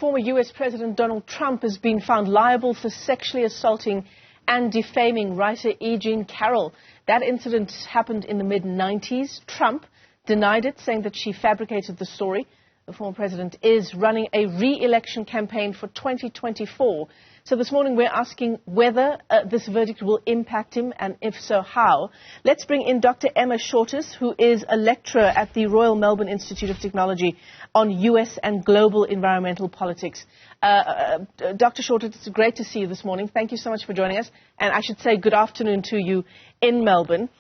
former U.S. President Donald Trump has been found liable for sexually assaulting and defaming writer E. Jean Carroll. That incident happened in the mid-90s. Trump denied it, saying that she fabricated the story. The former president is running a re-election campaign for 2024. So this morning we're asking whether this verdict will impact him, and if so, how. Let's bring in Dr. Emma Shortis, who is a lecturer at the Royal Melbourne Institute of Technology on U.S. and global environmental politics. Dr. Shortis, it's great to see you this morning. Thank you so much for joining us. And I should say good afternoon to you in Melbourne.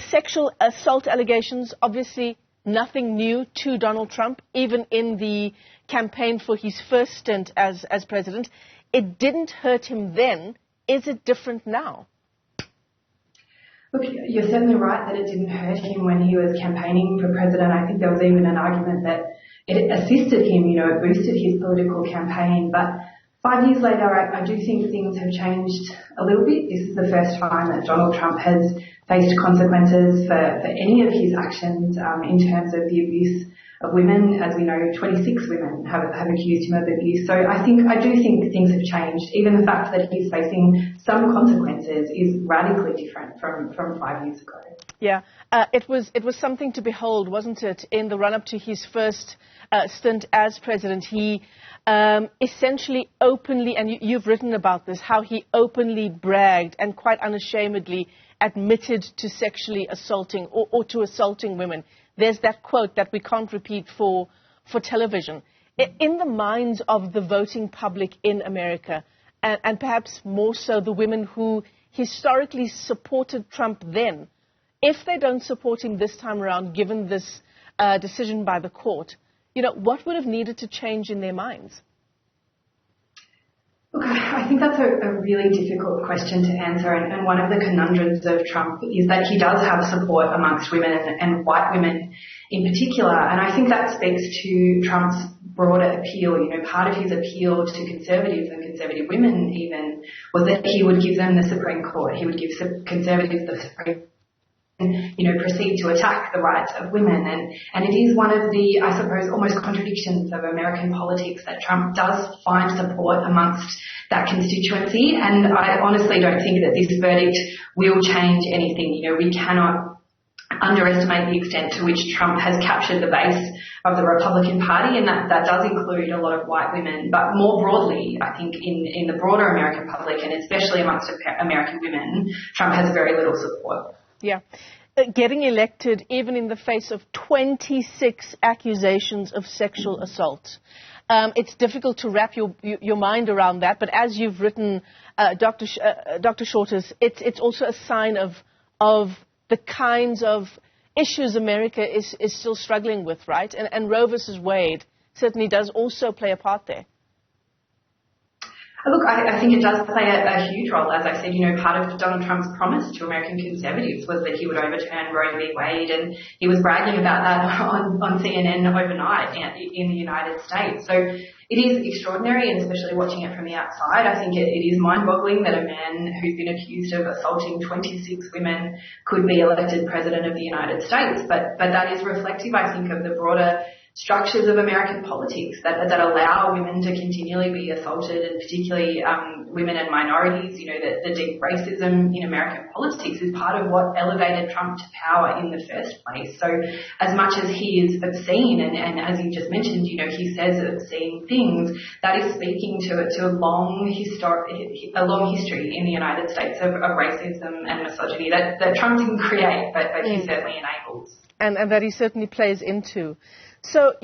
Sexual assault allegations, obviously nothing new to Donald Trump, even in the campaign for his first stint as president. It didn't hurt him then. Is it different now? Look, you're certainly right that it didn't hurt him when he was campaigning for president. I think there was even an argument that it assisted him, it boosted his political campaign. But 5 years later, I do think things have changed a little bit. This is the first time that Donald Trump has faced consequences for any of his actions in terms of the abuse of women. As we know, 26 women have accused him of abuse. So I do think things have changed. Even the fact that he's facing some consequences is radically different from 5 years ago. Yeah, it was something to behold, wasn't it? In the run-up to his first stint as president, he essentially openly, and you've written about this, how he openly bragged and quite unashamedly admitted to sexually assaulting or to assaulting women. There's that quote that we can't repeat for television. In the minds of the voting public in America, and perhaps more so the women who historically supported Trump then, if they don't support him this time around, given this decision by the court, what would have needed to change in their minds? Look, I think that's a really difficult question to answer, and one of the conundrums of Trump is that he does have support amongst women and white women in particular, and I think that speaks to Trump's broader appeal. Part of his appeal to conservatives and conservative women even was that he would give them the Supreme Court. He would give conservatives the Supreme Court, proceed to attack the rights of women. And it is one of the, I suppose, almost contradictions of American politics that Trump does find support amongst that constituency. And I honestly don't think that this verdict will change anything. We cannot underestimate the extent to which Trump has captured the base of the Republican Party, and that does include a lot of white women. But more broadly, I think in the broader American public, and especially amongst American women, Trump has very little support. Yeah. Getting elected even in the face of 26 accusations of sexual assault. It's difficult to wrap your mind around that, but as you've written, Dr. Shortis, it's also a sign of the kinds of issues America is still struggling with, right? And Roe versus Wade certainly does also play a part there. Look, I think it does play a huge role. As I said, part of Donald Trump's promise to American conservatives was that he would overturn Roe v. Wade, and he was bragging about that on CNN overnight in the United States. So it is extraordinary, and especially watching it from the outside, I think it is mind-boggling that a man who's been accused of assaulting 26 women could be elected president of the United States. But that is reflective, I think, of the broader structures of American politics that allow women to continually be assaulted, and particularly women and minorities. The deep racism in American politics is part of what elevated Trump to power in the first place. So as much as he is obscene, and as you just mentioned, he says obscene things, that is speaking to a long history in the United States of racism and misogyny that Trump didn't create, but he certainly enables. And that he certainly plays into. So,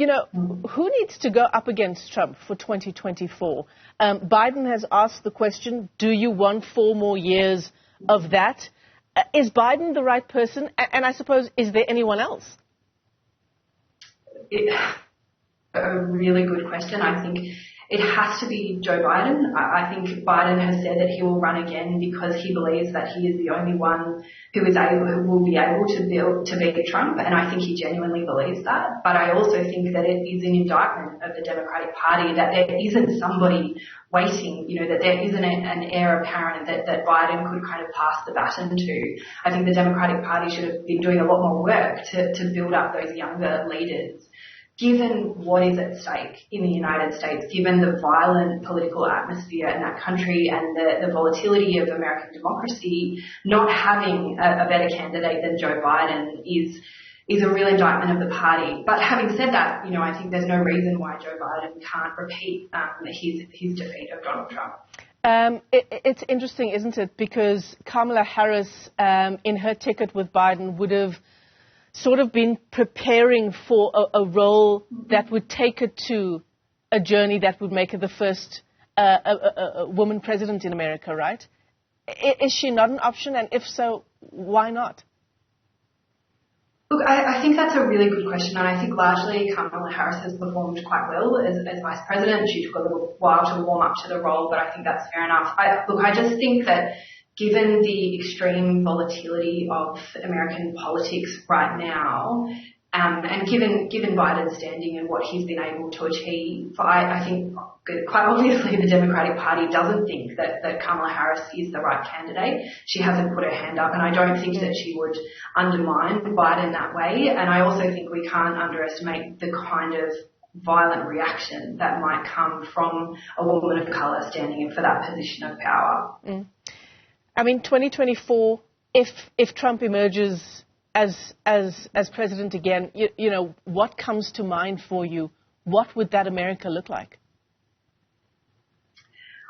who needs to go up against Trump for 2024? Biden has asked the question, do you want 4 more years of that? Is Biden the right person? And I suppose, is there anyone else? A really good question. I think it has to be Joe Biden. I think Biden has said that he will run again because he believes that he is the only one who will be able to beat Trump, and I think he genuinely believes that. But I also think that it is an indictment of the Democratic Party that there isn't somebody waiting, that there isn't an heir apparent that Biden could kind of pass the baton to. I think the Democratic Party should have been doing a lot more work to build up those younger leaders. given what is at stake in the United States, given the violent political atmosphere in that country and the volatility of American democracy, not having a better candidate than Joe Biden is a real indictment of the party. But having said that, I think there's no reason why Joe Biden can't repeat his defeat of Donald Trump. It's interesting, isn't it? Because Kamala Harris, in her ticket with Biden, would have sort of been preparing for a role that would take her to a journey that would make her the first woman president in America, right? Is she not an option? And if so, why not? Look, I think that's a really good question, and I think largely Kamala Harris has performed quite well as Vice President. She took a little while to warm up to the role, but I think that's fair enough. I just think that given the extreme volatility of American politics right now, and given Biden's standing and what he's been able to achieve, I think quite obviously the Democratic Party doesn't think that Kamala Harris is the right candidate. She hasn't put her hand up, and I don't think that she would undermine Biden that way. And I also think we can't underestimate the kind of violent reaction that might come from a woman of colour standing in for that position of power. 2024, if Trump emerges as president again, what comes to mind for you? What would that America look like?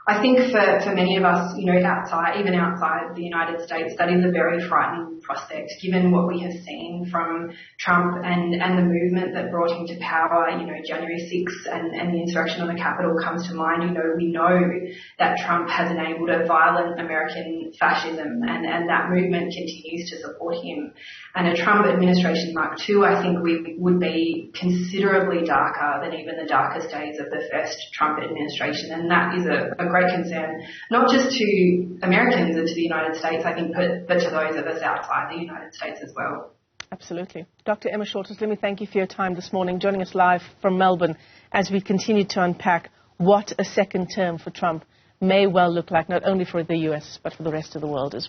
I think for many of us, even outside the United States, that is a very frightening prospect, given what we have seen from Trump and the movement that brought him to power. January 6th and the insurrection on the Capitol comes to mind. We know that Trump has enabled a violent American fascism, and that movement continues to support him. And a Trump administration Mark II, I think, would be considerably darker than even the darkest days of the first Trump administration, and that is a great concern, not just to Americans and to the United States, I think, but to those of us outside the United States as well. Absolutely. Dr. Emma Shortis, let me thank you for your time this morning, joining us live from Melbourne as we continue to unpack what a second term for Trump may well look like, not only for the US, but for the rest of the world as well.